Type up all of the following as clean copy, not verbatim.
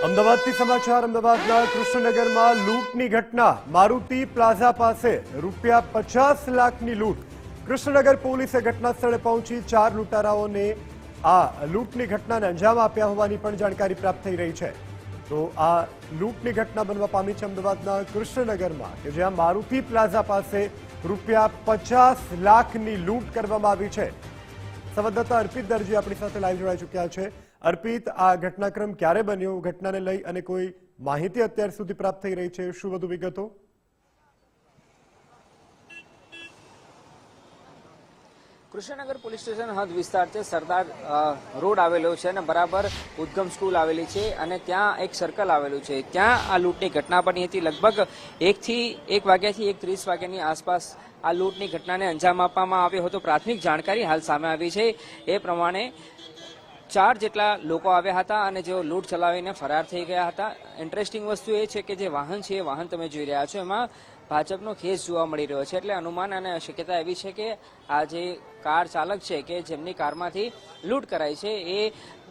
અમદાવાદથી સમાચાર અમદાવાદના કૃષ્ણનગરમાં લૂંટની ઘટના મારુતિ પ્લાઝા પાસે ₹50 લાખની લૂંટ કૃષ્ણનગર પોલીસે ઘટના સ્થળે પહોંચી 4 લૂંટારાઓને આ લૂંટની ઘટનાને અંજામ આપ્યા હોવાની પણ જાણકારી પ્રાપ્ત થઈ રહી છે તો આ લૂંટની ઘટના બનવા પામી છે અમદાવાદના કૃષ્ણનગરમાં કે જ્યાં મારુતિ પ્લાઝા પાસે ₹50 લાખની લૂંટ કરવામાં આવી છે સંવાદદાતા અર્પિત દરજી આપણી સાથે લાઈવ જોડાઈ ચૂક્યા છે અર્પિત આ ઘટનાક્રમ ક્યારે બન્યો ઘટનાને લઈ અને કોઈ માહિતી અત્યાર સુધી પ્રાપ્ત થઈ રહી છે શું વધુ વિગતો કૃષ્ણનગર પોલીસ સ્ટેશન હદ વિસ્તાર છે સરદાર રોડ આવેલો છે અને બરાબર ઉદ્ગમ સ્કૂલ આવેલી છે અને ત્યાં એક સર્કલ આવેલું છે ત્યાં આ લૂંટની ઘટના બની હતી લગભગ 1 વાગ્યાથી 1:30 વાગ્યાની આસપાસ આ લૂંટની ઘટનાને અંજામ આપવામાં આવ્યો હતો પ્રાથમિક જાણકારી હાલ સામે આવી છે એ પ્રમાણે 4 જેટલા લોકો આવ્યા હતા અને જેઓ લૂંટ ચલાવીને ફરાર થઈ ગયા હતા ઇન્ટરેસ્ટિંગ વસ્તુ એ છે કે જે વાહન છે એ વાહન તમે જોઈ રહ્યા છો એમાં ભાજપનો ખેસ જોવા મળી રહ્યો છે એટલે અનુમાન અને શક્યતા એવી છે કે આ જે કાર ચાલક છે કે જેમની કારમાંથી લૂંટ કરાઈ છે એ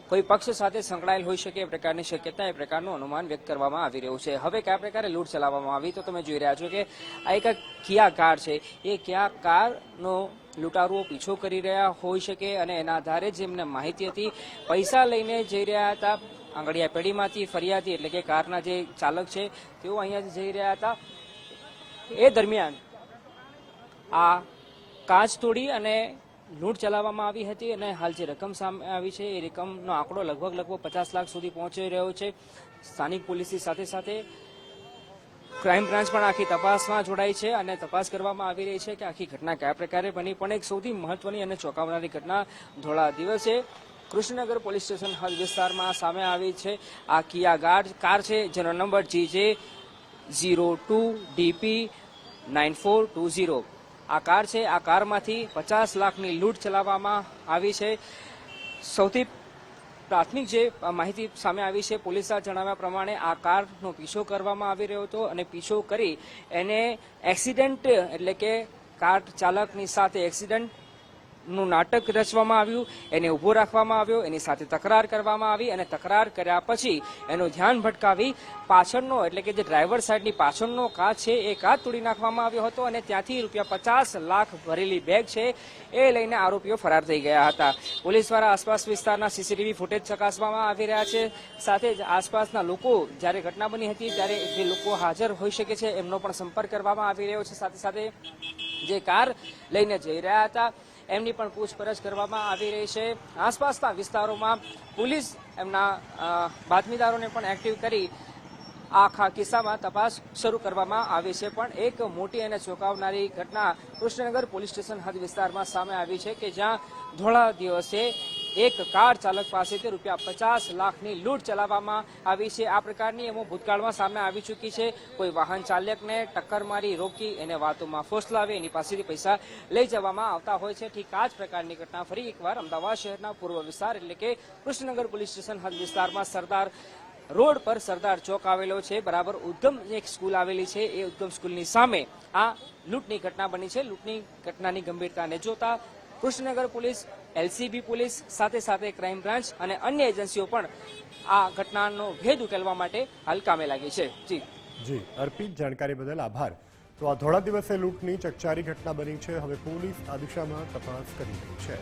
કોઈ પક્ષ સાથે સંકળાયેલ હોઈ શકે એ પ્રકારની શક્યતા એ પ્રકારનું અનુમાન વ્યક્ત કરવામાં આવી રહ્યું છે હવે કયા પ્રકારે લૂંટ ચલાવવામાં આવી તો તમે જોઈ રહ્યા છો કે આ એક કિયા કાર છે એ કિયા કારનો લૂંટારુઓ પીછો કરી રહ્યા હોઈ શકે અને એના આધારે જેમને માહિતી હતી પૈસા લઈને જઈ રહ્યા હતા આંગળીયા પેઢીમાંથી ફર્યા હતી એટલે કે કારના જે ચાલક છે તેઓ અહીંયા જઈ રહ્યા હતા એ દરમિયાન આ કાચ તોડી અને લૂંટ ચલાવવામાં આવી હતી અને હાલ જે રકમ સામે આવી છે એ રકમનો આંકડો લગભગ 50 લાખ સુધી પહોંચી રહ્યો છે સ્થાનિક પોલીસની સાથે સાથે ક્રાઇમ બ્રાન્ચ પણ આખી તપાસમાં જોડાઈ છે અને તપાસ કરવામાં આવી રહી છે કે આખી ઘટના કયા પ્રકારે બની પણ એક સૌથી મહત્વની અને ચોંકાવનારી ઘટના ધોળા દિવસે કૃષ્ણનગર પોલીસ સ્ટેશન હદ વિસ્તારમાં સામે આવી છે આ કિયા કાર છે જેનો નંબર GJ02DP9420 આ કાર છે આ કારમાંથી 50 લાખની લૂંટ ચલાવવામાં આવી છે સૌથી પ્રાથમિક જે માહિતી સામે આવી છે પોલીસના જણાવ્યા પ્રમાણે આ કારનો પીછો કરવામાં આવી રહ્યો હતો અને પીછો કરી એને એક્સિડન્ટ એટલે કે કાર ચાલકની સાથે એક્સિડન્ટનું નાટક રચવામાં આવ્યું એને ઊભો રાખવામાં આવ્યો એની સાથે તકરાર કરવામાં આવી અને તકરાર કર્યા પછી એનું ધ્યાન ભટકાવી પાછળનો એટલે કે જે ડ્રાઈવર સાઈડની પાછળનો કાચ છે એ કાચ તોડી નાખવામાં આવ્યો હતો અને ત્યાંથી ₹50 લાખ ભરેલી બેગ છે એ લઈને આરોપીઓ ફરાર થઈ ગયા હતા પોલીસ દ્વારા આસપાસ વિસ્તારના સીસીટીવી ફૂટેજ ચકાસવામાં આવી રહ્યા છે સાથે જ આસપાસના લોકો જ્યારે ઘટના બની હતી ત્યારે જે લોકો હાજર હોઈ શકે છે એમનો પણ સંપર્ક કરવામાં આવી રહ્યો છે સાથે સાથે જે કાર લઈને જઈ રહ્યા હતા એમની પણ પૂછપરછ કરવામાં આવી રહી છે આસપાસના વિસ્તારોમાં પોલીસ એમના બાતમીદારોને પણ એક્ટિવ કરી આખા કિસ્સામાં તપાસ શરૂ કરવામાં આવી છે પણ એક મોટી અને ચોંકાવનારી ઘટના કૃષ્ણનગર પોલીસ સ્ટેશન હદ વિસ્તારમાં સામે આવી છે કે જ્યાં ધોળા દિવસે એક કાર ચાલક પાસેથી ₹50 લાખની લૂંટ ચલાવવામાં આવી છે આ પ્રકારની એમો ભૂતકાળમાં સામે આવી ચૂકી છે કોઈ વાહન ચાલકને ટક્કર મારી રોકી એને વાતોમાં ફોસલાવી એની પાસેથી પૈસા લઈ જવામાં આવતા હોય છે ઠીક આ જ પ્રકારની ઘટના ફરી એકવાર અમદાવાદ શહેરના પૂર્વ વિસ્તાર એટલે કે કૃષ્ણનગર પોલીસ સ્ટેશન હદ વિસ્તારમાં સરદાર રોડ પર સરદાર ચોક આવેલો છે બરાબર ઉદ્ગમ એક સ્કૂલ આવેલી છે એ ઉદ્ગમ સ્કૂલની સામે આ લૂંટની ઘટના બની છે લૂંટની ઘટનાની ગંભીરતાને જોતા કૃષ્ણનગર પોલીસ LCB પોલીસ સાથે સાથે ક્રાઇમ બ્રાન્ચ અને અન્ય એજન્સીઓ પણ આ ઘટનાનો ભેદ ઉકેલવા માટે હાલ કામે લાગી છે જી અર્પિત જાણકારી બદલ આભાર તો આ ધોળા દિવસે લૂંટની ચકચારી ઘટના બની છે હવે પોલીસ આ દિશામાં તપાસ કરી રહી છે